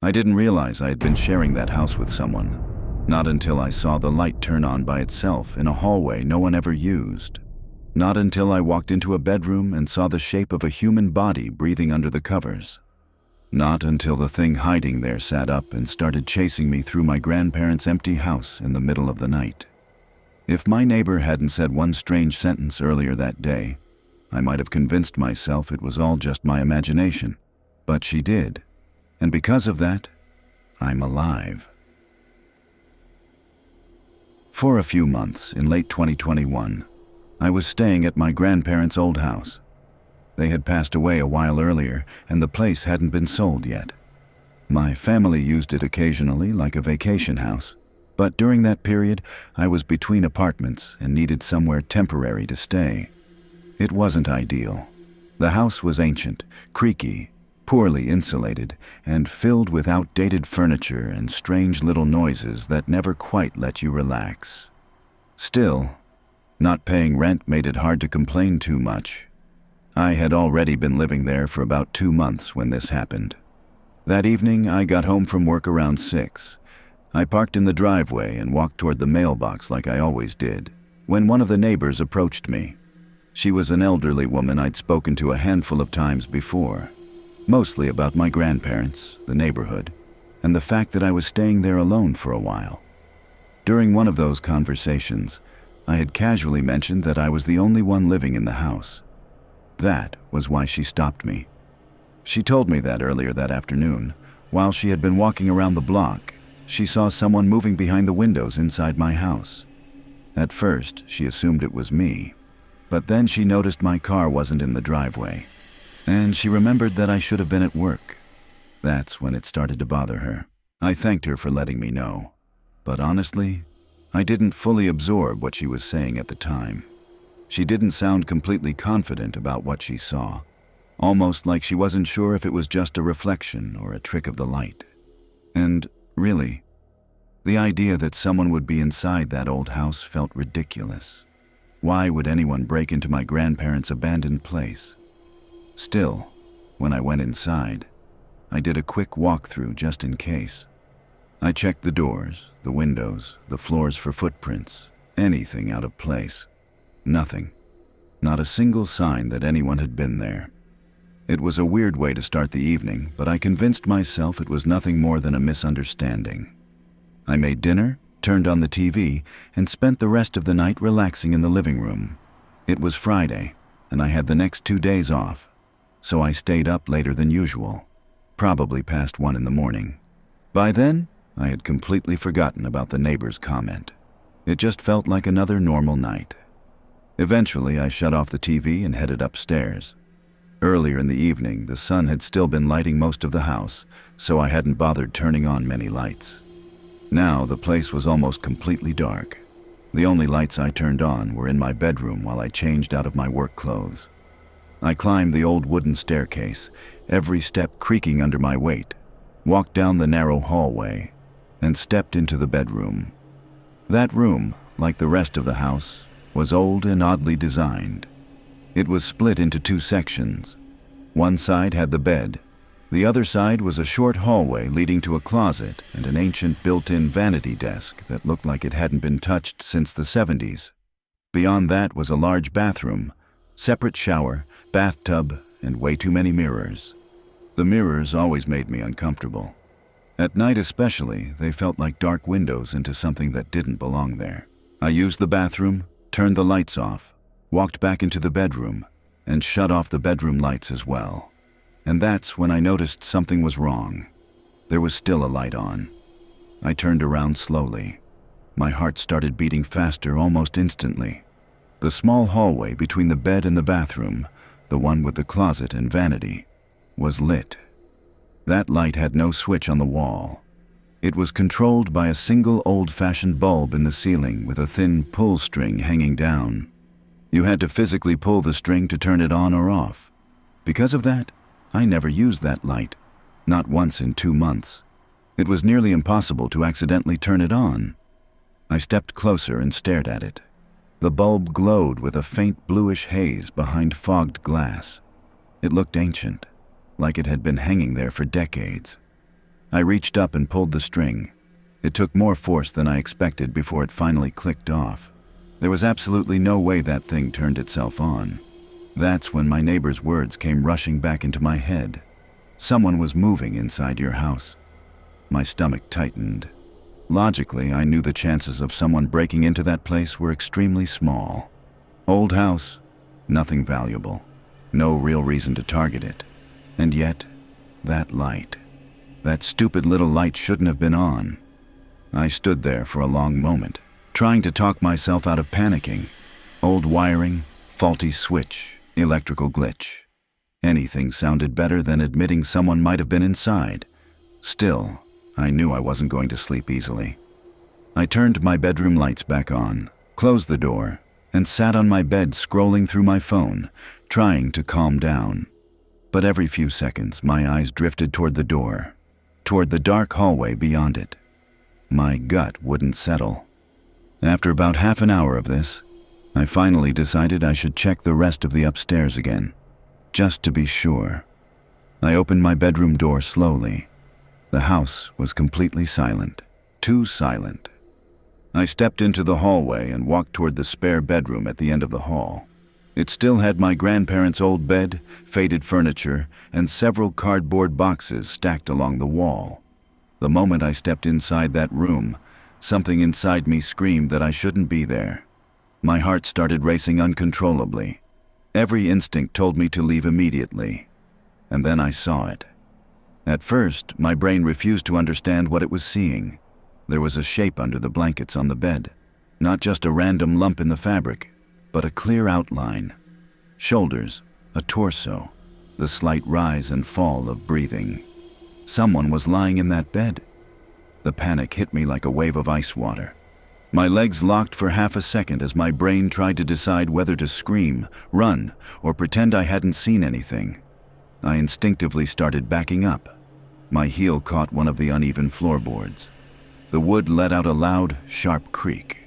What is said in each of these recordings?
I didn't realize I had been sharing that house with someone, not until I saw the light turn on by itself in a hallway no one ever used. Not until I walked into a bedroom and saw the shape of a human body breathing under the covers. Not until the thing hiding there sat up and started chasing me through my grandparents' empty house in the middle of the night. If my neighbor hadn't said one strange sentence earlier that day, I might have convinced myself it was all just my imagination. But she did. And because of that, I'm alive. For a few months in late 2021, I was staying at my grandparents' old house. They had passed away a while earlier, and the place hadn't been sold yet. My family used it occasionally like a vacation house, but during that period, I was between apartments and needed somewhere temporary to stay. It wasn't ideal. The house was ancient, creaky, poorly insulated, and filled with outdated furniture and strange little noises that never quite let you relax. Still, not paying rent made it hard to complain too much. I had already been living there for about 2 months when this happened. That evening, I got home from work around 6. I parked in the driveway and walked toward the mailbox like I always did, when one of the neighbors approached me. She was an elderly woman I'd spoken to a handful of times before, mostly about my grandparents, the neighborhood, and the fact that I was staying there alone for a while. During one of those conversations, I had casually mentioned that I was the only one living in the house. That was why she stopped me. She told me that earlier that afternoon, while she had been walking around the block, she saw someone moving behind the windows inside my house. At first, she assumed it was me, but then she noticed my car wasn't in the driveway, and she remembered that I should have been at work. That's when it started to bother her. I thanked her for letting me know, but honestly, I didn't fully absorb what she was saying at the time. She didn't sound completely confident about what she saw, almost like she wasn't sure if it was just a reflection or a trick of the light. And really, the idea that someone would be inside that old house felt ridiculous. Why would anyone break into my grandparents' abandoned place? Still, when I went inside, I did a quick walkthrough just in case. I checked the doors, the windows, the floors for footprints, anything out of place. Nothing. Not a single sign that anyone had been there. It was a weird way to start the evening, but I convinced myself it was nothing more than a misunderstanding. I made dinner, turned on the TV, and spent the rest of the night relaxing in the living room. It was Friday, and I had the next 2 days off, so I stayed up later than usual, probably past 1 in the morning. By then, I had completely forgotten about the neighbor's comment. It just felt like another normal night. Eventually, I shut off the TV and headed upstairs. Earlier in the evening, the sun had still been lighting most of the house, so I hadn't bothered turning on many lights. Now, the place was almost completely dark. The only lights I turned on were in my bedroom while I changed out of my work clothes. I climbed the old wooden staircase, every step creaking under my weight, walked down the narrow hallway, and stepped into the bedroom. That room, like the rest of the house, was old and oddly designed. It was split into 2 sections. One side had the bed. The other side was a short hallway leading to a closet and an ancient built-in vanity desk that looked like it hadn't been touched since the 70s. Beyond that was a large bathroom, separate shower, bathtub, and way too many mirrors. The mirrors always made me uncomfortable. At night especially, they felt like dark windows into something that didn't belong there. I used the bathroom, turned the lights off, walked back into the bedroom, and shut off the bedroom lights as well. And that's when I noticed something was wrong. There was still a light on. I turned around slowly. My heart started beating faster almost instantly. The small hallway between the bed and the bathroom, the one with the closet and vanity, was lit. That light had no switch on the wall. It was controlled by a single old-fashioned bulb in the ceiling with a thin pull string hanging down. You had to physically pull the string to turn it on or off. Because of that, I never used that light, not once in 2 months. It was nearly impossible to accidentally turn it on. I stepped closer and stared at it. The bulb glowed with a faint bluish haze behind fogged glass. It looked ancient, like it had been hanging there for decades. I reached up and pulled the string. It took more force than I expected before it finally clicked off. There was absolutely no way that thing turned itself on. That's when my neighbor's words came rushing back into my head. Someone was moving inside your house. My stomach tightened. Logically, I knew the chances of someone breaking into that place were extremely small. Old house, nothing valuable, no real reason to target it. And yet, that light, that stupid little light shouldn't have been on. I stood there for a long moment, trying to talk myself out of panicking. Old wiring, faulty switch, electrical glitch. Anything sounded better than admitting someone might have been inside. Still, I knew I wasn't going to sleep easily. I turned my bedroom lights back on, closed the door, and sat on my bed scrolling through my phone, trying to calm down. But every few seconds, my eyes drifted toward the door, toward the dark hallway beyond it. My gut wouldn't settle. After about half an hour of this, I finally decided I should check the rest of the upstairs again, just to be sure. I opened my bedroom door slowly. The house was completely silent, too silent. I stepped into the hallway and walked toward the spare bedroom at the end of the hall. It still had my grandparents' old bed, faded furniture, and several cardboard boxes stacked along the wall. The moment I stepped inside that room, something inside me screamed that I shouldn't be there. My heart started racing uncontrollably. Every instinct told me to leave immediately. And then I saw it. At first, my brain refused to understand what it was seeing. There was a shape under the blankets on the bed. Not just a random lump in the fabric, but a clear outline. Shoulders, a torso, the slight rise and fall of breathing. Someone was lying in that bed. The panic hit me like a wave of ice water. My legs locked for half a second as my brain tried to decide whether to scream, run, or pretend I hadn't seen anything. I instinctively started backing up. My heel caught one of the uneven floorboards. The wood let out a loud, sharp creak.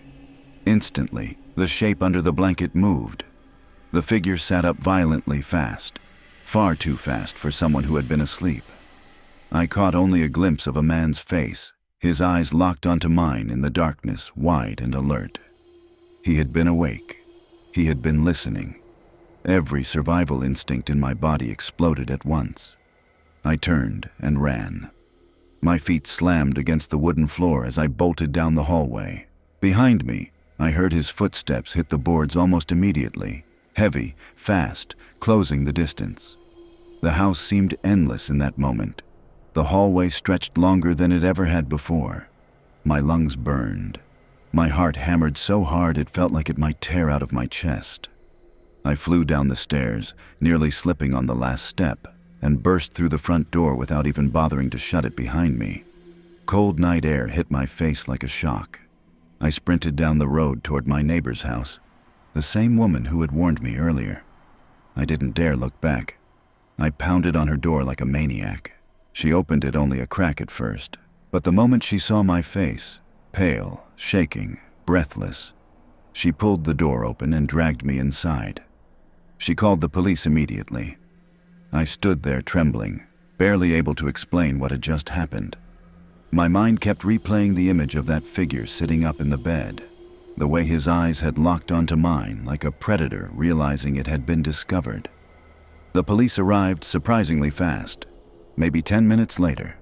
Instantly, the shape under the blanket moved. The figure sat up violently fast, far too fast for someone who had been asleep. I caught only a glimpse of a man's face, his eyes locked onto mine in the darkness, wide and alert. He had been awake. He had been listening. Every survival instinct in my body exploded at once. I turned and ran. My feet slammed against the wooden floor as I bolted down the hallway. Behind me, I heard his footsteps hit the boards almost immediately, heavy, fast, closing the distance. The house seemed endless in that moment. The hallway stretched longer than it ever had before. My lungs burned. My heart hammered so hard it felt like it might tear out of my chest. I flew down the stairs, nearly slipping on the last step, and burst through the front door without even bothering to shut it behind me. Cold night air hit my face like a shock. I sprinted down the road toward my neighbor's house, the same woman who had warned me earlier. I didn't dare look back. I pounded on her door like a maniac. She opened it only a crack at first, but the moment she saw my face, pale, shaking, breathless, she pulled the door open and dragged me inside. She called the police immediately. I stood there trembling, barely able to explain what had just happened. My mind kept replaying the image of that figure sitting up in the bed, the way his eyes had locked onto mine like a predator realizing it had been discovered. The police arrived surprisingly fast, maybe 10 minutes later.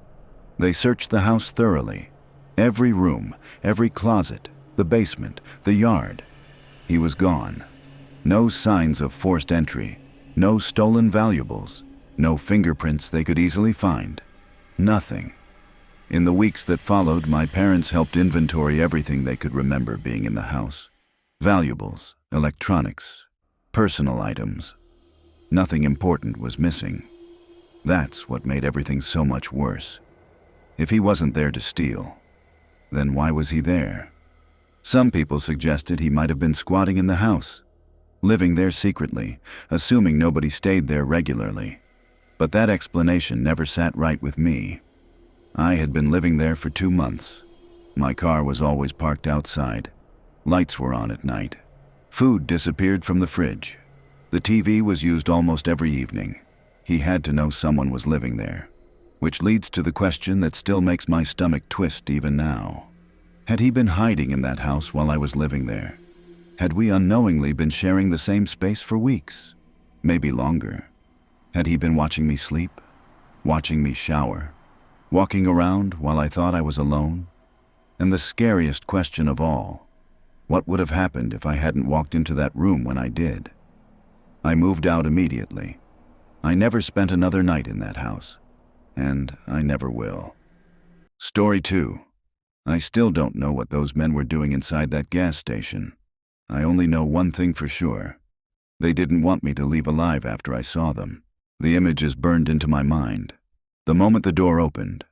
They searched the house thoroughly, every room, every closet, the basement, the yard. He was gone. No signs of forced entry, no stolen valuables, no fingerprints they could easily find. Nothing. In the weeks that followed, my parents helped inventory everything they could remember being in the house. Valuables, electronics, personal items. Nothing important was missing. That's what made everything so much worse. If he wasn't there to steal, then why was he there? Some people suggested he might have been squatting in the house, living there secretly, assuming nobody stayed there regularly. But that explanation never sat right with me. I had been living there for 2 months. My car was always parked outside. Lights were on at night. Food disappeared from the fridge. The TV was used almost every evening. He had to know someone was living there. Which leads to the question that still makes my stomach twist even now. Had he been hiding in that house while I was living there? Had we unknowingly been sharing the same space for weeks? Maybe longer. Had he been watching me sleep? Watching me shower? Walking around while I thought I was alone? And the scariest question of all, what would have happened if I hadn't walked into that room when I did? I moved out immediately. I never spent another night in that house. And I never will. Story 2. I still don't know what those men were doing inside that gas station. I only know one thing for sure. They didn't want me to leave alive after I saw them. The image is burned into my mind. The moment the door opened,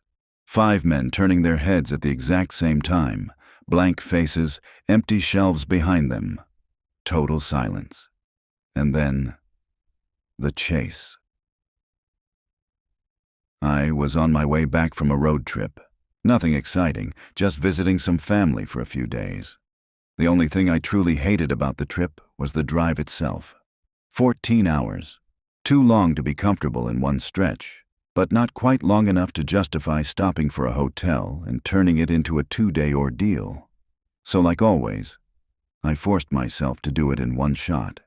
5 men turning their heads at the exact same time, blank faces, empty shelves behind them, total silence. And then, the chase. I was on my way back from a road trip. Nothing exciting, just visiting some family for a few days. The only thing I truly hated about the trip was the drive itself. 14 hours. Too long to be comfortable in one stretch, but not quite long enough to justify stopping for a hotel and turning it into a 2-day ordeal. So like always, I forced myself to do it in one shot,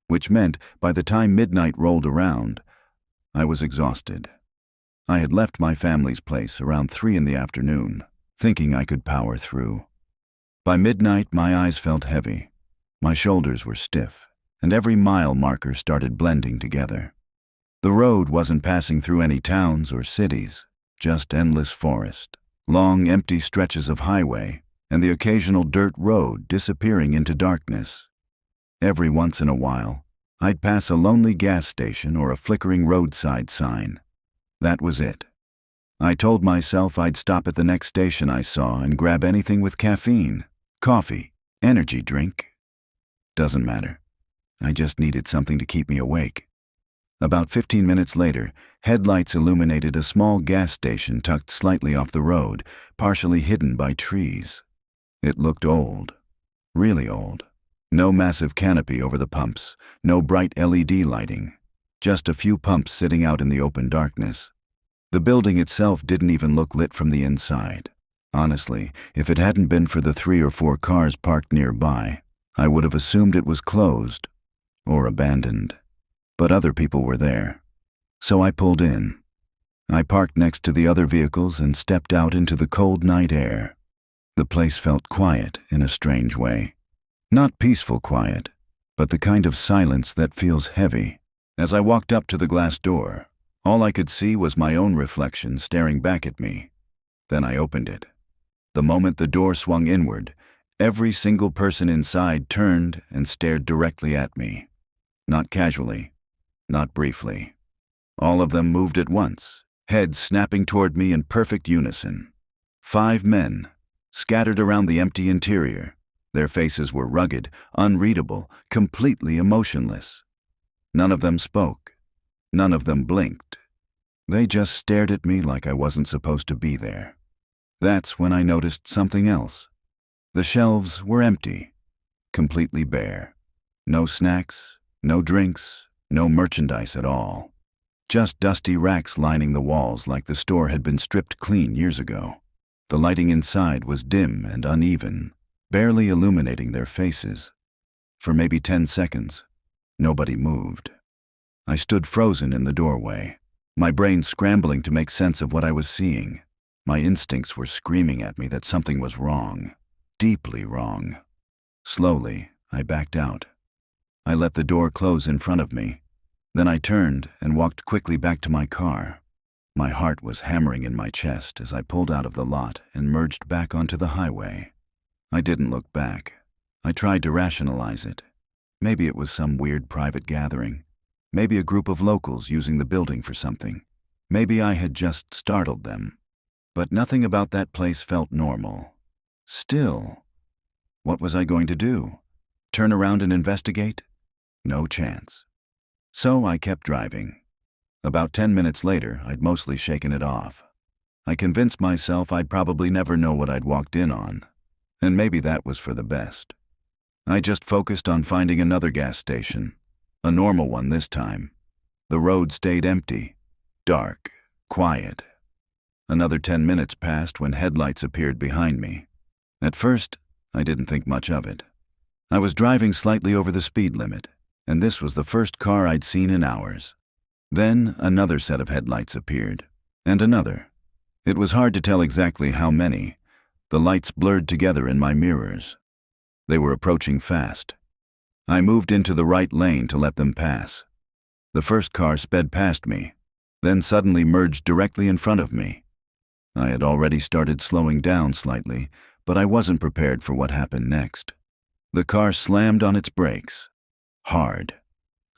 which meant by the time midnight rolled around, I was exhausted. I had left my family's place around 3 in the afternoon, thinking I could power through. By midnight, my eyes felt heavy, my shoulders were stiff, and every mile marker started blending together. The road wasn't passing through any towns or cities, just endless forest, long empty stretches of highway, and the occasional dirt road disappearing into darkness. Every once in a while, I'd pass a lonely gas station or a flickering roadside sign. That was it. I told myself I'd stop at the next station I saw and grab anything with caffeine, coffee, energy drink. Doesn't matter. I just needed something to keep me awake. About 15 minutes later, headlights illuminated a small gas station tucked slightly off the road, partially hidden by trees. It looked old. Really old. No massive canopy over the pumps, no bright LED lighting. Just a few pumps sitting out in the open darkness. The building itself didn't even look lit from the inside. Honestly, if it hadn't been for the 3 or 4 cars parked nearby, I would have assumed it was closed or abandoned. But other people were there. So I pulled in. I parked next to the other vehicles and stepped out into the cold night air. The place felt quiet in a strange way. Not peaceful quiet, but the kind of silence that feels heavy. As I walked up to the glass door, all I could see was my own reflection staring back at me. Then I opened it. The moment the door swung inward, every single person inside turned and stared directly at me. Not casually, not briefly. All of them moved at once, heads snapping toward me in perfect unison. 5 men, scattered around the empty interior. Their faces were rugged, unreadable, completely emotionless. None of them spoke. None of them blinked. They just stared at me like I wasn't supposed to be there. That's when I noticed something else. The shelves were empty, completely bare. No snacks, no drinks, no merchandise at all. Just dusty racks lining the walls like the store had been stripped clean years ago. The lighting inside was dim and uneven, barely illuminating their faces. For maybe 10 seconds, nobody moved. I stood frozen in the doorway, my brain scrambling to make sense of what I was seeing. My instincts were screaming at me that something was wrong, deeply wrong. Slowly, I backed out. I let the door close in front of me. Then I turned and walked quickly back to my car. My heart was hammering in my chest as I pulled out of the lot and merged back onto the highway. I didn't look back. I tried to rationalize it. Maybe it was some weird private gathering. Maybe a group of locals using the building for something. Maybe I had just startled them. But nothing about that place felt normal. Still, what was I going to do? Turn around and investigate? No chance. So I kept driving. About 10 minutes later, I'd mostly shaken it off. I convinced myself I'd probably never know what I'd walked in on. And maybe that was for the best. I just focused on finding another gas station. A normal one this time. The road stayed empty. Dark. Quiet. Another 10 minutes passed when headlights appeared behind me. At first, I didn't think much of it. I was driving slightly over the speed limit, and this was the first car I'd seen in hours. Then another set of headlights appeared, and another. It was hard to tell exactly how many. The lights blurred together in my mirrors. They were approaching fast. I moved into the right lane to let them pass. The first car sped past me, then suddenly merged directly in front of me. I had already started slowing down slightly, but I wasn't prepared for what happened next. The car slammed on its brakes. Hard.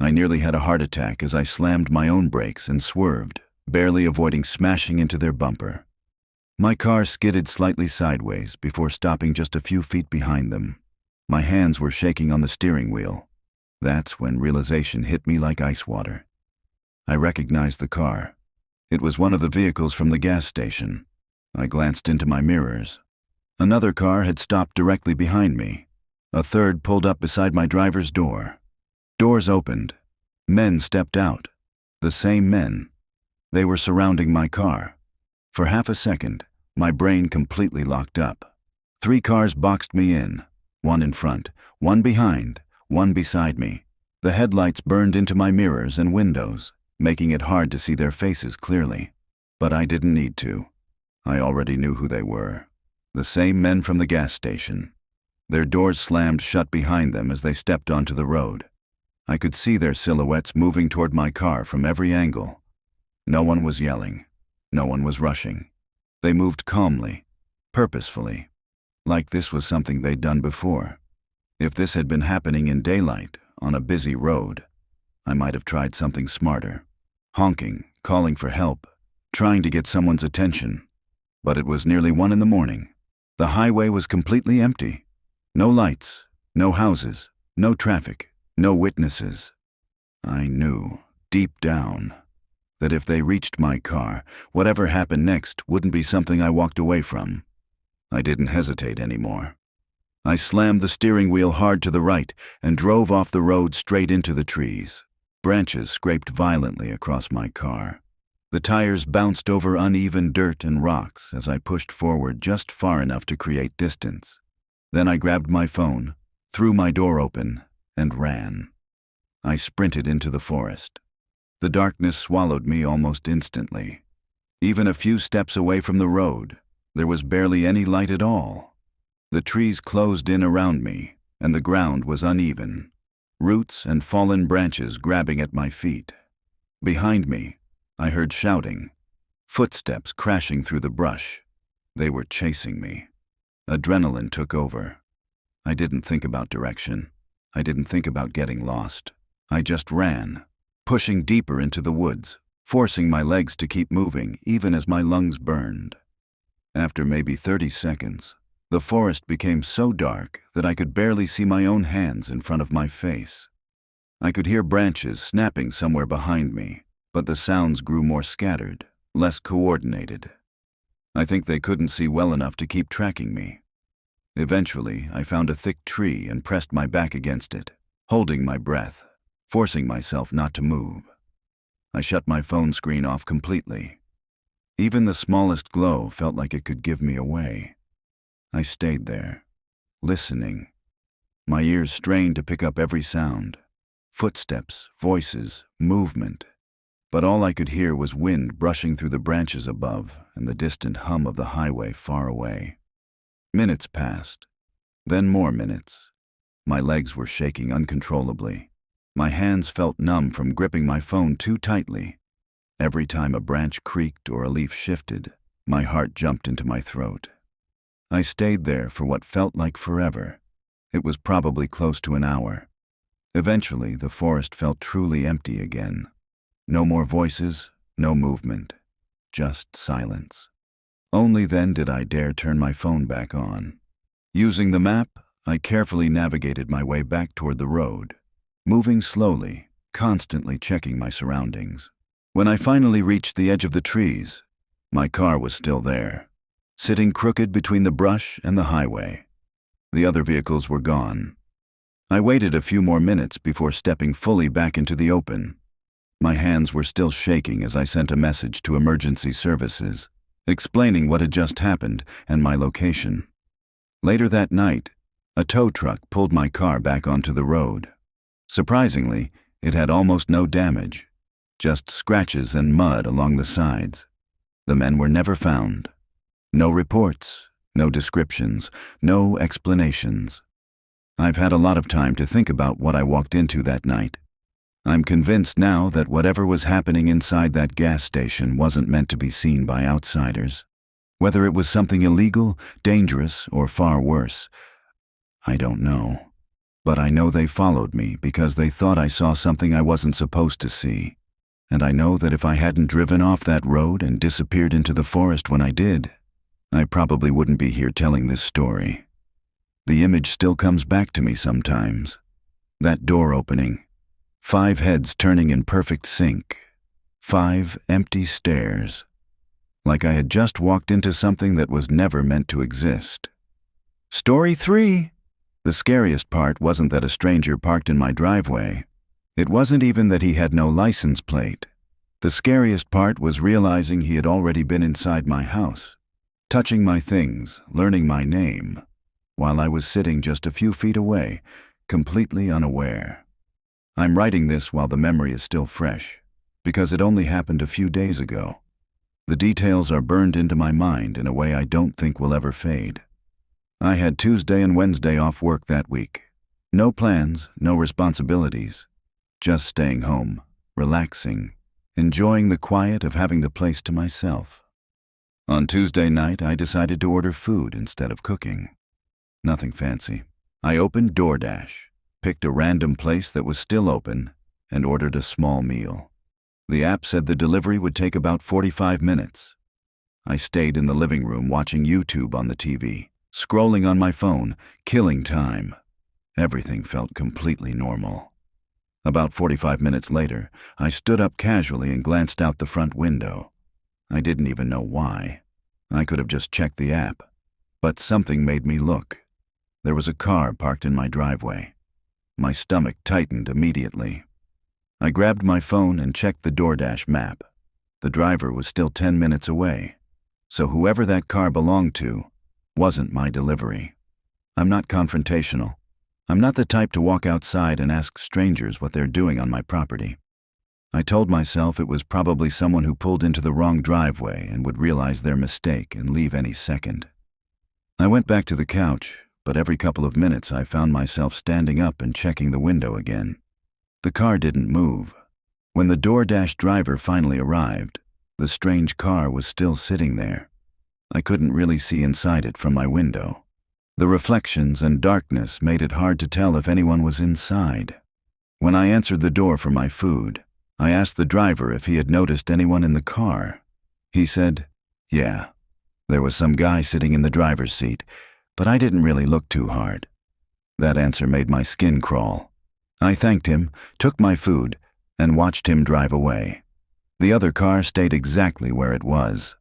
I nearly had a heart attack as I slammed my own brakes and swerved, barely avoiding smashing into their bumper. My car skidded slightly sideways before stopping just a few feet behind them. My hands were shaking on the steering wheel. That's when realization hit me like ice water. I recognized the car. It was one of the vehicles from the gas station. I glanced into my mirrors. Another car had stopped directly behind me. A third pulled up beside my driver's door. Doors opened. Men stepped out. The same men. They were surrounding my car. For half a second, my brain completely locked up. 3 cars boxed me in. One in front, one behind, one beside me. The headlights burned into my mirrors and windows, making it hard to see their faces clearly. But I didn't need to. I already knew who they were. The same men from the gas station. Their doors slammed shut behind them as they stepped onto the road. I could see their silhouettes moving toward my car from every angle. No one was yelling. No one was rushing. They moved calmly, purposefully, like this was something they'd done before. If this had been happening in daylight, on a busy road, I might have tried something smarter. Honking, calling for help, trying to get someone's attention. But it was nearly 1 in the morning. The highway was completely empty. No lights, no houses, no traffic, no witnesses. I knew, deep down, that if they reached my car, whatever happened next wouldn't be something I walked away from. I didn't hesitate anymore. I slammed the steering wheel hard to the right and drove off the road straight into the trees. Branches scraped violently across my car. The tires bounced over uneven dirt and rocks as I pushed forward just far enough to create distance. Then I grabbed my phone, threw my door open, and ran. I sprinted into the forest. The darkness swallowed me almost instantly. Even a few steps away from the road, there was barely any light at all. The trees closed in around me, and the ground was uneven, roots and fallen branches grabbing at my feet. Behind me, I heard shouting, footsteps crashing through the brush. They were chasing me. Adrenaline took over. I didn't think about direction. I didn't think about getting lost. I just ran, pushing deeper into the woods, forcing my legs to keep moving even as my lungs burned. After maybe 30 seconds, the forest became so dark that I could barely see my own hands in front of my face. I could hear branches snapping somewhere behind me, but the sounds grew more scattered, less coordinated. I think they couldn't see well enough to keep tracking me. Eventually, I found a thick tree and pressed my back against it, holding my breath, forcing myself not to move. I shut my phone screen off completely. Even the smallest glow felt like it could give me away. I stayed there, listening. My ears strained to pick up every sound. Footsteps, voices, movement. But all I could hear was wind brushing through the branches above and the distant hum of the highway far away. Minutes passed, then more minutes. My legs were shaking uncontrollably. My hands felt numb from gripping my phone too tightly. Every time a branch creaked or a leaf shifted, my heart jumped into my throat. I stayed there for what felt like forever. It was probably close to an hour. Eventually, the forest felt truly empty again. No more voices, no movement, just silence. Only then did I dare turn my phone back on. Using the map, I carefully navigated my way back toward the road, moving slowly, constantly checking my surroundings. When I finally reached the edge of the trees, my car was still there, sitting crooked between the brush and the highway. The other vehicles were gone. I waited a few more minutes before stepping fully back into the open. My hands were still shaking as I sent a message to emergency services. explaining what had just happened and my location. Later that night, a tow truck pulled my car back onto the road. Surprisingly, it had almost no damage, just scratches and mud along the sides. The men were never found. No reports, no descriptions, no explanations. I've had a lot of time to think about what I walked into that night. I'm convinced now that whatever was happening inside that gas station wasn't meant to be seen by outsiders. Whether it was something illegal, dangerous, or far worse, I don't know. But I know they followed me because they thought I saw something I wasn't supposed to see. And I know that if I hadn't driven off that road and disappeared into the forest when I did, I probably wouldn't be here telling this story. The image still comes back to me sometimes. That door opening, 5 heads turning in perfect sync, 5 empty stares, like I had just walked into something that was never meant to exist. Story 3. The scariest part wasn't that a stranger parked in my driveway. It wasn't even that he had no license plate. The scariest part was realizing he had already been inside my house, touching my things, learning my name, while I was sitting just a few feet away, completely unaware. I'm writing this while the memory is still fresh, because it only happened a few days ago. The details are burned into my mind in a way I don't think will ever fade. I had Tuesday and Wednesday off work that week. No plans, no responsibilities. Just staying home, relaxing, enjoying the quiet of having the place to myself. On Tuesday night, I decided to order food instead of cooking. Nothing fancy. I opened DoorDash, picked a random place that was still open, and ordered a small meal. The app said the delivery would take about 45 minutes. I stayed in the living room watching YouTube on the TV, scrolling on my phone, killing time. Everything felt completely normal. About 45 minutes later, I stood up casually and glanced out the front window. I didn't even know why. I could have just checked the app. But something made me look. There was a car parked in my driveway. My stomach tightened immediately. I grabbed my phone and checked the DoorDash map. The driver was still 10 minutes away, so whoever that car belonged to wasn't my delivery. I'm not confrontational. I'm not the type to walk outside and ask strangers what they're doing on my property. I told myself it was probably someone who pulled into the wrong driveway and would realize their mistake and leave any second. I went back to the couch, but every couple of minutes I found myself standing up and checking the window again. The car didn't move. When the DoorDash driver finally arrived, the strange car was still sitting there. I couldn't really see inside it from my window. The reflections and darkness made it hard to tell if anyone was inside. When I answered the door for my food, I asked the driver if he had noticed anyone in the car. He said, yeah, there was some guy sitting in the driver's seat, but I didn't really look too hard. That answer made my skin crawl. I thanked him, took my food, and watched him drive away. The other car stayed exactly where it was.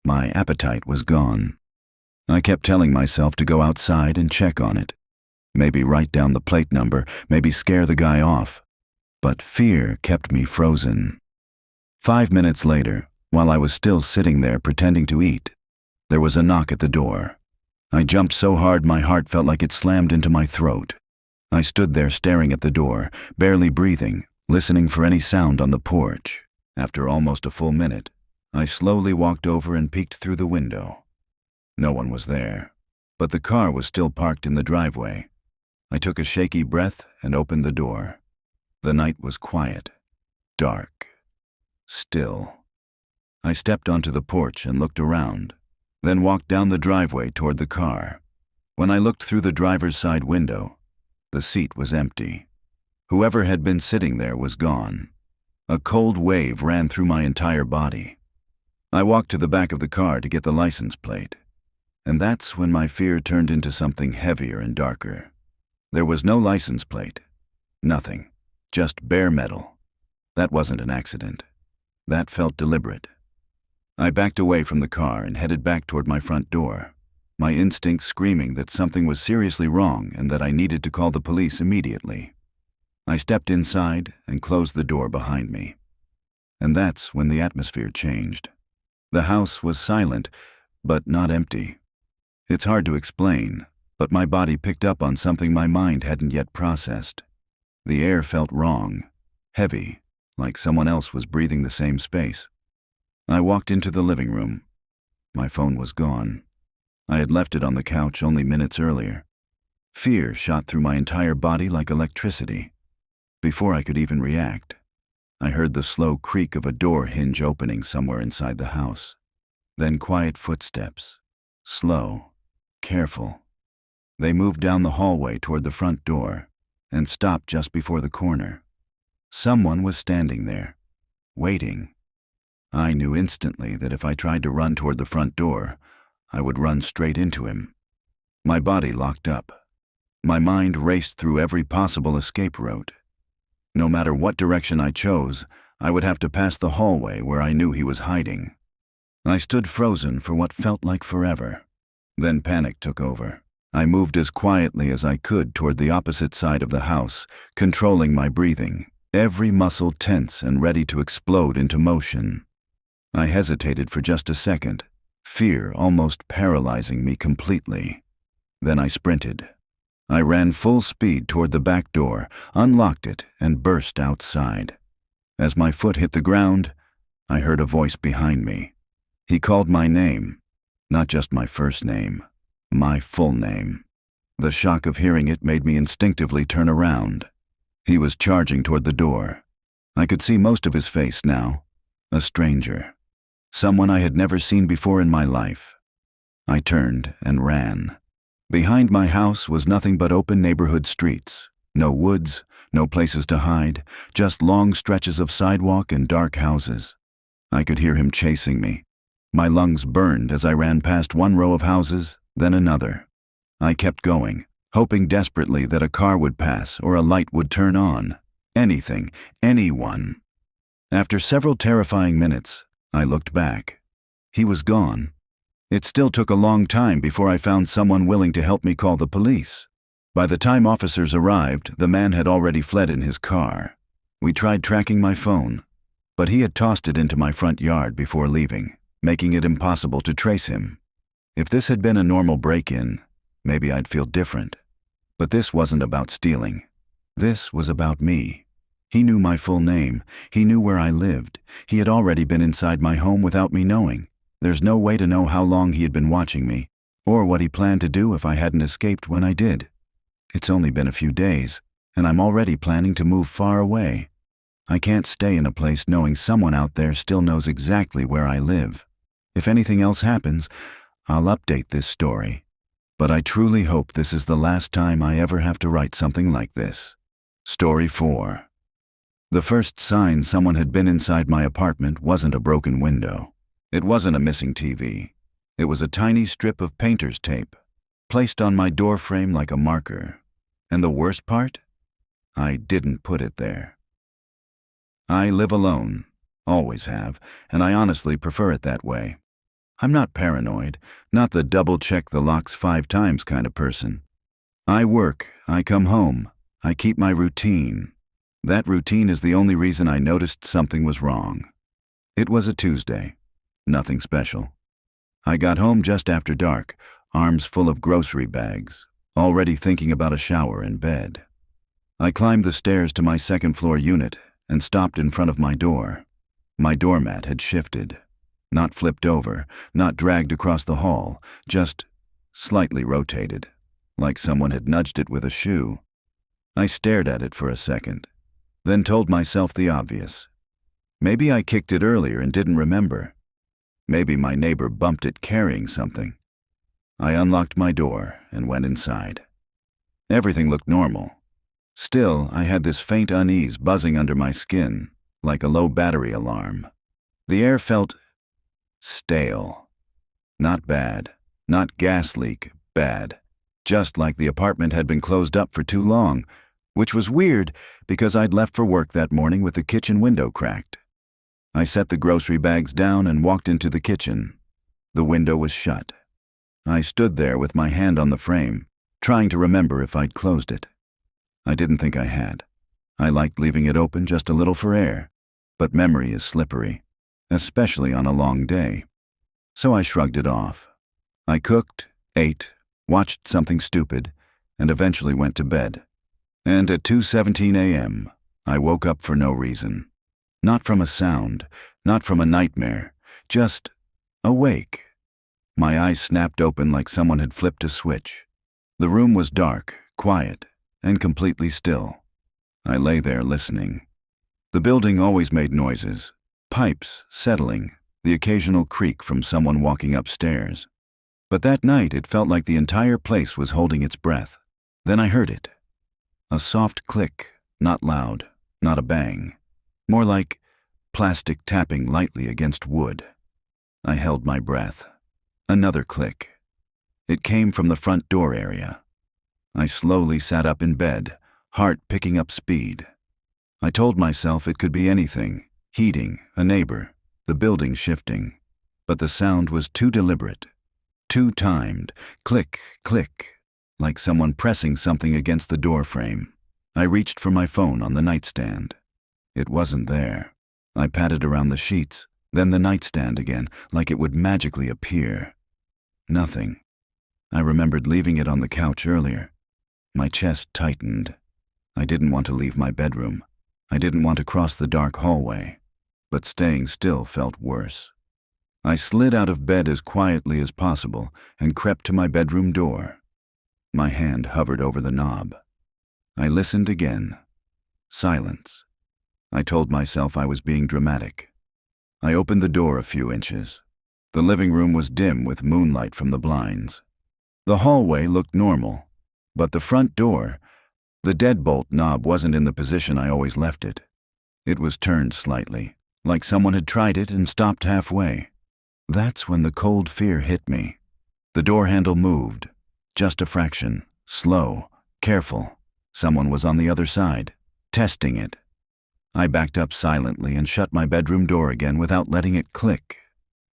My appetite was gone. I kept telling myself to go outside and check on it. Maybe write down the plate number, maybe scare the guy off. But fear kept me frozen. 5 minutes later, while I was still sitting there pretending to eat, there was a knock at the door. I jumped so hard my heart felt like it slammed into my throat. I stood there staring at the door, barely breathing, listening for any sound on the porch. After almost a full minute, I slowly walked over and peeked through the window. No one was there, but the car was still parked in the driveway. I took a shaky breath and opened the door. The night was quiet, dark, still. I stepped onto the porch and looked around, then walked down the driveway toward the car. When I looked through the driver's side window, the seat was empty. Whoever had been sitting there was gone. A cold wave ran through my entire body. I walked to the back of the car to get the license plate. And that's when my fear turned into something heavier and darker. There was no license plate. Nothing. Just bare metal. That wasn't an accident. That felt deliberate. I backed away from the car and headed back toward my front door, my instincts screaming that something was seriously wrong and that I needed to call the police immediately. I stepped inside and closed the door behind me. And that's when the atmosphere changed. The house was silent, but not empty. It's hard to explain, but my body picked up on something my mind hadn't yet processed. The air felt wrong, heavy, like someone else was breathing the same space. I walked into the living room. My phone was gone. I had left it on the couch only minutes earlier. Fear shot through my entire body like electricity. Before I could even react, I heard the slow creak of a door hinge opening somewhere inside the house. Then quiet footsteps, slow, careful. They moved down the hallway toward the front door and stopped just before the corner. Someone was standing there, waiting. I knew instantly that if I tried to run toward the front door, I would run straight into him. My body locked up. My mind raced through every possible escape route. No matter what direction I chose, I would have to pass the hallway where I knew he was hiding. I stood frozen for what felt like forever. Then panic took over. I moved as quietly as I could toward the opposite side of the house, controlling my breathing, every muscle tense and ready to explode into motion. I hesitated for just a second, fear almost paralyzing me completely. Then I sprinted. I ran full speed toward the back door, unlocked it, and burst outside. As my foot hit the ground, I heard a voice behind me. He called my name, not just my first name, my full name. The shock of hearing it made me instinctively turn around. He was charging toward the door. I could see most of his face now. A stranger. Someone I had never seen before in my life. I turned and ran. Behind my house was nothing but open neighborhood streets. No woods, no places to hide, just long stretches of sidewalk and dark houses. I could hear him chasing me. My lungs burned as I ran past one row of houses, then another. I kept going, hoping desperately that a car would pass or a light would turn on. Anything, anyone. After several terrifying minutes, I looked back. He was gone. It still took a long time before I found someone willing to help me call the police. By the time officers arrived, the man had already fled in his car. We tried tracking my phone, but he had tossed it into my front yard before leaving, making it impossible to trace him. If this had been a normal break-in, maybe I'd feel different. But this wasn't about stealing. This was about me. He knew my full name. He knew where I lived. He had already been inside my home without me knowing. There's no way to know how long he had been watching me, or what he planned to do if I hadn't escaped when I did. It's only been a few days, and I'm already planning to move far away. I can't stay in a place knowing someone out there still knows exactly where I live. If anything else happens, I'll update this story. But I truly hope this is the last time I ever have to write something like this. Story 4. The first sign someone had been inside my apartment wasn't a broken window. It wasn't a missing TV. It was a tiny strip of painter's tape, placed on my door frame like a marker. And the worst part? I didn't put it there. I live alone, always have, and I honestly prefer it that way. I'm not paranoid, not the double-check the locks 5 times kind of person. I work, I come home, I keep my routine. That routine is the only reason I noticed something was wrong. It was a Tuesday. Nothing special. I got home just after dark, arms full of grocery bags, already thinking about a shower and bed. I climbed the stairs to my second-floor unit and stopped in front of my door. My doormat had shifted. Not flipped over, not dragged across the hall, just slightly rotated, like someone had nudged it with a shoe. I stared at it for a second, then told myself the obvious. Maybe I kicked it earlier and didn't remember. Maybe my neighbor bumped it carrying something. I unlocked my door and went inside. Everything looked normal. Still, I had this faint unease buzzing under my skin, like a low battery alarm. The air felt stale. Not bad. Not gas leak, bad. Just like the apartment had been closed up for too long, which was weird because I'd left for work that morning with the kitchen window cracked. I set the grocery bags down and walked into the kitchen. The window was shut. I stood there with my hand on the frame, trying to remember if I'd closed it. I didn't think I had. I liked leaving it open just a little for air, but memory is slippery, especially on a long day. So I shrugged it off. I cooked, ate, watched something stupid, and eventually went to bed. And at 2:17 a.m., I woke up for no reason. Not from a sound, not from a nightmare, just awake. My eyes snapped open like someone had flipped a switch. The room was dark, quiet, and completely still. I lay there listening. The building always made noises, pipes settling, the occasional creak from someone walking upstairs. But that night it felt like the entire place was holding its breath. Then I heard it. A soft click, not loud, not a bang. More like plastic tapping lightly against wood. I held my breath. Another click. It came from the front door area. I slowly sat up in bed, heart picking up speed. I told myself it could be anything, heating, a neighbor, the building shifting. But the sound was too deliberate, too timed, click, click, like someone pressing something against the door frame. I reached for my phone on the nightstand. It wasn't there. I patted around the sheets, then the nightstand again, like it would magically appear. Nothing. I remembered leaving it on the couch earlier. My chest tightened. I didn't want to leave my bedroom. I didn't want to cross the dark hallway. But staying still felt worse. I slid out of bed as quietly as possible and crept to my bedroom door. My hand hovered over the knob. I listened again. Silence. I told myself I was being dramatic. I opened the door a few inches. The living room was dim with moonlight from the blinds. The hallway looked normal, but the front door, the deadbolt knob wasn't in the position I always left it. It was turned slightly, like someone had tried it and stopped halfway. That's when the cold fear hit me. The door handle moved, just a fraction, slow, careful. Someone was on the other side, testing it. I backed up silently and shut my bedroom door again without letting it click.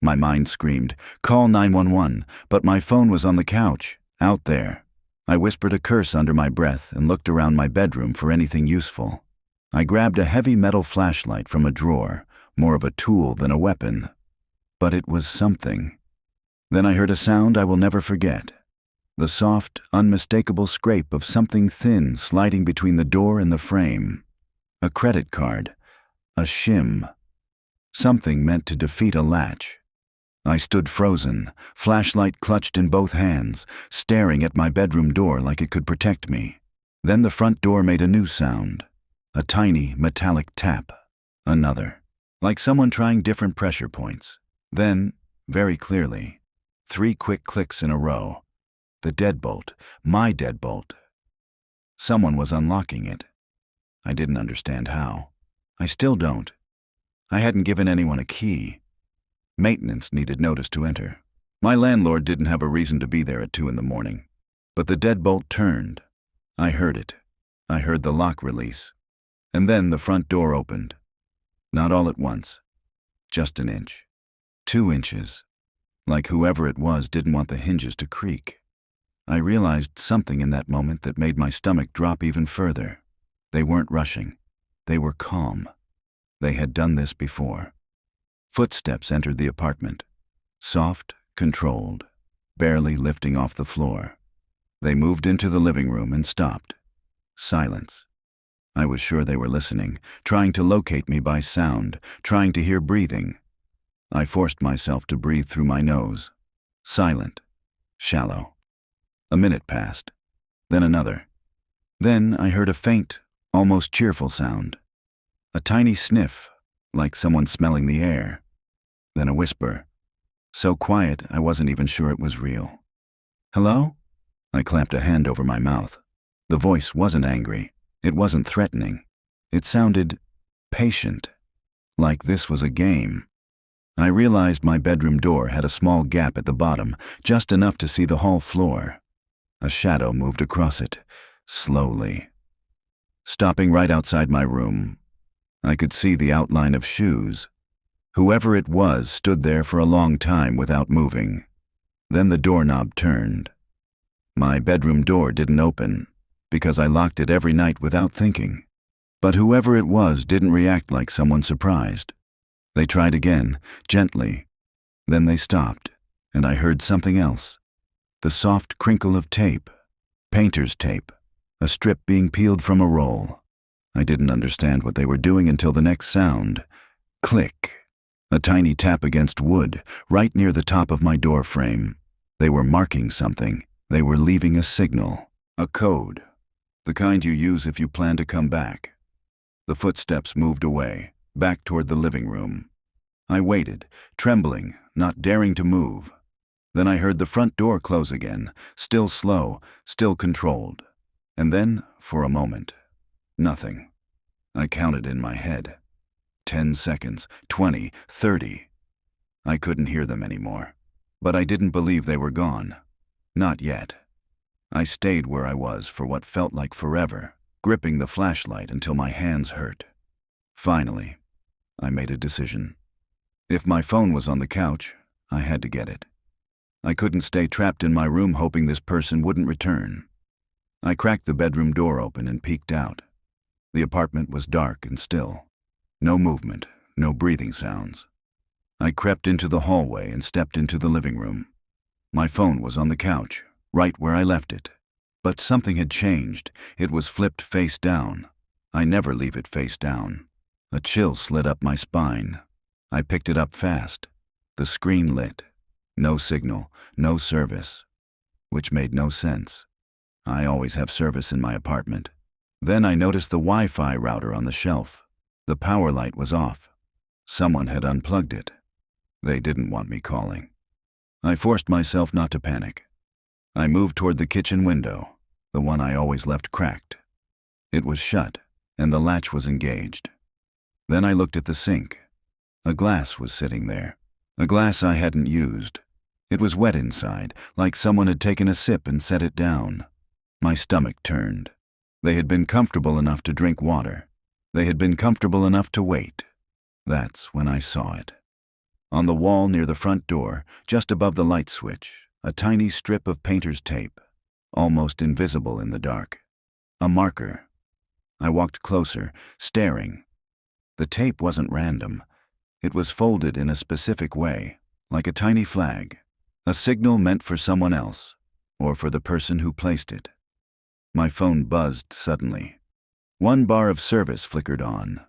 My mind screamed, "Call 911," but my phone was on the couch, out there. I whispered a curse under my breath and looked around my bedroom for anything useful. I grabbed a heavy metal flashlight from a drawer, more of a tool than a weapon. But it was something. Then I heard a sound I will never forget. The soft, unmistakable scrape of something thin sliding between the door and the frame. A credit card. A shim. Something meant to defeat a latch. I stood frozen, flashlight clutched in both hands, staring at my bedroom door like it could protect me. Then the front door made a new sound. A tiny, metallic tap. Another. Like someone trying different pressure points. Then, very clearly, 3 quick clicks in a row. The deadbolt. My deadbolt. Someone was unlocking it. I didn't understand how. I still don't. I hadn't given anyone a key. Maintenance needed notice to enter. My landlord didn't have a reason to be there at 2 in the morning. But the deadbolt turned. I heard it. I heard the lock release. And then the front door opened. Not all at once. Just an inch. 2 inches. Like whoever it was didn't want the hinges to creak. I realized something in that moment that made my stomach drop even further. They weren't rushing. They were calm. They had done this before. Footsteps entered the apartment. Soft, controlled, barely lifting off the floor. They moved into the living room and stopped. Silence. I was sure they were listening, trying to locate me by sound, trying to hear breathing. I forced myself to breathe through my nose. Silent. Shallow. A minute passed. Then another. Then I heard a faint, almost cheerful sound. A tiny sniff, like someone smelling the air. Then a whisper. So quiet I wasn't even sure it was real. "Hello?" I clamped a hand over my mouth. The voice wasn't angry. It wasn't threatening. It sounded patient, like this was a game. I realized my bedroom door had a small gap at the bottom, just enough to see the hall floor. A shadow moved across it, slowly. Stopping right outside my room, I could see the outline of shoes. Whoever it was stood there for a long time without moving. Then the doorknob turned. My bedroom door didn't open, because I locked it every night without thinking. But whoever it was didn't react like someone surprised. They tried again, gently. Then they stopped. And I heard something else. The soft crinkle of tape. Painter's tape. A strip being peeled from a roll. I didn't understand what they were doing until the next sound. Click. A tiny tap against wood, right near the top of my door frame. They were marking something. They were leaving a signal. A code. The kind you use if you plan to come back. The footsteps moved away, back toward the living room. I waited, trembling, not daring to move. Then I heard the front door close again, still slow, still controlled. And then, for a moment, nothing. I counted in my head. 10 seconds, 20, 30. I couldn't hear them anymore. But I didn't believe they were gone. Not yet. I stayed where I was for what felt like forever, gripping the flashlight until my hands hurt. Finally, I made a decision. If my phone was on the couch, I had to get it. I couldn't stay trapped in my room hoping this person wouldn't return. I cracked the bedroom door open and peeked out. The apartment was dark and still. No movement, no breathing sounds. I crept into the hallway and stepped into the living room. My phone was on the couch, right where I left it. But something had changed. It was flipped face down. I never leave it face down. A chill slid up my spine. I picked it up fast. The screen lit. No signal, no service. Which made no sense. I always have service in my apartment. Then I noticed the Wi-Fi router on the shelf. The power light was off. Someone had unplugged it. They didn't want me calling. I forced myself not to panic. I moved toward the kitchen window, the one I always left cracked. It was shut, and the latch was engaged. Then I looked at the sink. A glass was sitting there, a glass I hadn't used. It was wet inside, like someone had taken a sip and set it down. My stomach turned. They had been comfortable enough to drink water. They had been comfortable enough to wait. That's when I saw it. On the wall near the front door, just above the light switch, a tiny strip of painter's tape, almost invisible in the dark. A marker. I walked closer, staring. The tape wasn't random. It was folded in a specific way, like a tiny flag, a signal meant for someone else, or for the person who placed it. My phone buzzed suddenly. One bar of service flickered on.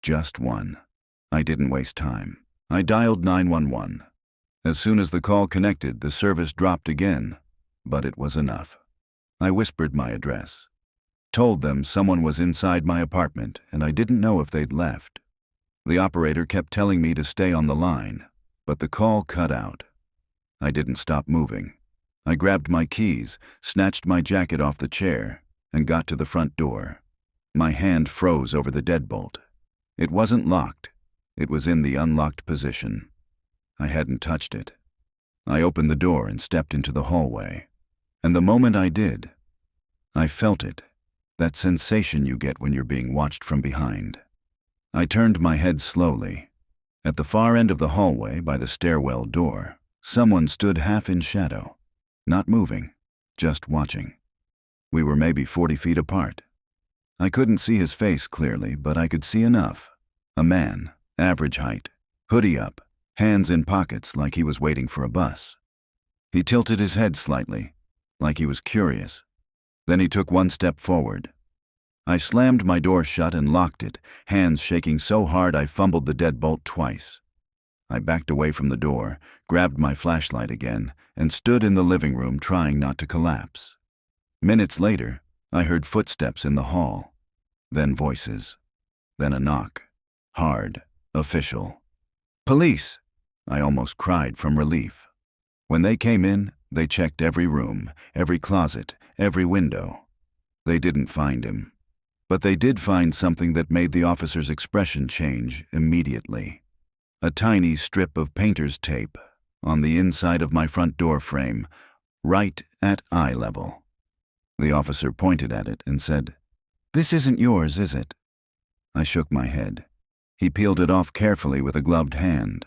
Just one. I didn't waste time. I dialed 911. As soon as the call connected, the service dropped again, but it was enough. I whispered my address. Told them someone was inside my apartment and I didn't know if they'd left. The operator kept telling me to stay on the line, but the call cut out. I didn't stop moving. I grabbed my keys, snatched my jacket off the chair, and got to the front door. My hand froze over the deadbolt. It wasn't locked. It was in the unlocked position. I hadn't touched it. I opened the door and stepped into the hallway. And the moment I did, I felt it, that sensation you get when you're being watched from behind. I turned my head slowly. At the far end of the hallway, by the stairwell door, someone stood half in shadow, not moving, just watching. We were maybe 40 feet apart. I couldn't see his face clearly, but I could see enough. A man, average height, hoodie up, hands in pockets like he was waiting for a bus. He tilted his head slightly, like he was curious. Then he took one step forward. I slammed my door shut and locked it, hands shaking so hard I fumbled the deadbolt twice. I backed away from the door, grabbed my flashlight again, and stood in the living room trying not to collapse. Minutes later, I heard footsteps in the hall, then voices, then a knock, hard, official. "Police!" I almost cried from relief. When they came in, they checked every room, every closet, every window. They didn't find him. But they did find something that made the officer's expression change immediately. A tiny strip of painter's tape on the inside of my front door frame, right at eye level. The officer pointed at it and said, "This isn't yours, is it?" I shook my head. He peeled it off carefully with a gloved hand.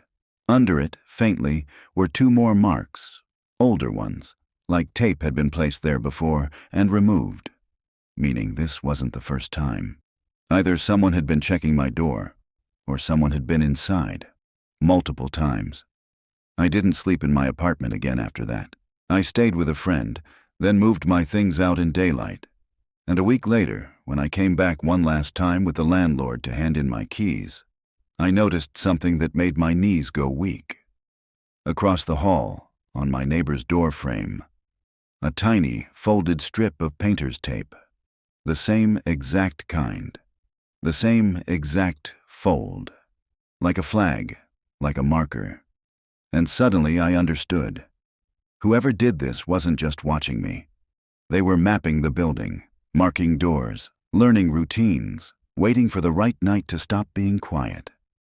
Under it, faintly, were two more marks, older ones, like tape had been placed there before and removed, meaning this wasn't the first time. Either someone had been checking my door, or someone had been inside, multiple times. I didn't sleep in my apartment again after that. I stayed with a friend, then moved my things out in daylight. And a week later, when I came back one last time with the landlord to hand in my keys, I noticed something that made my knees go weak. Across the hall, on my neighbor's door frame, a tiny, folded strip of painter's tape. The same exact kind. The same exact fold. Like a flag, like a marker. And suddenly I understood. Whoever did this wasn't just watching me. They were mapping the building, marking doors, learning routines, waiting for the right night to stop being quiet.